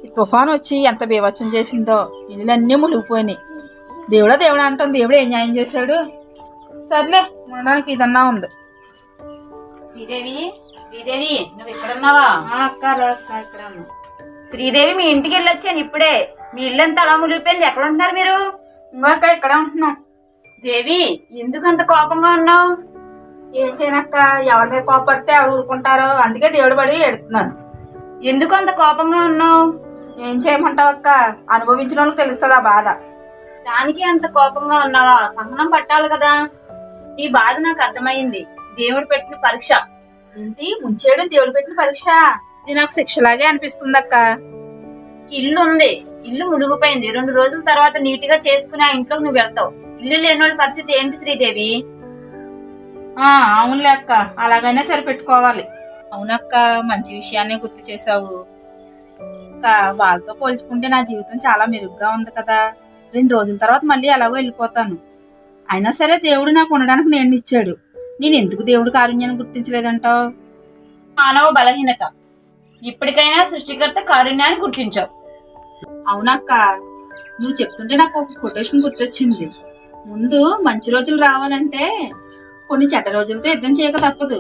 ఈ తుఫాను వచ్చి ఎంత బీభత్సం చేసిందో, ఇళ్ళన్నీ మునిగిపోయినాయి. దేవుడా అంటాం, దేవుడు ఏం న్యాయం చేశాడు? సర్లే, ఉండడానికి ఇదన్నా ఉంది. శ్రీదేవి, శ్రీదేవి నువ్వు ఇక్కడ ఉన్నావా? అక్క ఇక్కడ ఉన్నా. శ్రీదేవి, మీ ఇంటికి వెళ్ళొచ్చాను ఇప్పుడే. మీ ఇల్లు అంతా అలా మునిగిపోయింది. ఎక్కడ ఉంటున్నారు మీరు? ఇంకో అక్క ఇక్కడే ఉంటున్నాం. దేవి, ఎందుకు అంత కోపంగా ఉన్నావు? ఏం చేయనక్క, ఎవరి మీద కోపడితే ఎవరు ఊరుకుంటారో, అందుకే దేవుడు పడి ఎడుతున్నాను. ఎందుకు అంత కోపంగా ఉన్నావు? ఏం చేయమంటావు అక్క, అనుభవించిన వాళ్ళకి తెలుస్తుంది ఆ బాధ. దానికి అంత కోపంగా ఉన్నావా? సహనం పట్టాలి కదా. ఈ బాధ నాకు అర్థమైంది. దేవుడు పెట్టిన పరీక్ష. ఏంటి ముంచేయడం దేవుడు పెట్టిన పరీక్ష? ఇది నాకు శిక్షలాగే అనిపిస్తుంది అక్క. ఇల్లు ఉంది, ఇల్లు మునిగిపోయింది. 2 రోజుల తర్వాత నీట్ గా చేసుకుని ఆ ఇంట్లోకి నువ్వు వెళ్తావు. ఇల్లు లేని వాళ్ళ పరిస్థితి ఏంటి శ్రీదేవి? అవునులే అక్క, అలాగైనా సరిపెట్టుకోవాలి. అవునక్క, మంచి విషయాన్ని గుర్తు చేసావు. అక్క, వాళ్ళతో పోల్చుకుంటే నా జీవితం చాలా మెరుగ్గా ఉంది కదా. 2 రోజుల తర్వాత మళ్ళీ ఎలాగో వెళ్ళిపోతాను. అయినా సరే దేవుడు నాకు ఉండడానికి నేను ఇచ్చాడు. నేను ఎందుకు దేవుడి కారుణ్యాన్ని గుర్తించలేదంటావు? మానవ బలహీనత. ఇప్పటికైనా సృష్టికర్త కారుణ్యాన్ని గుర్తించావు. అవునక్క, నువ్వు చెప్తుంటే నాకు ఒక కొటేషన్ గుర్తొచ్చింది. ముందు మంచి రోజులు రావాలంటే కొన్ని చెడ్డ రోజులతో యుద్ధం చేయక తప్పదు.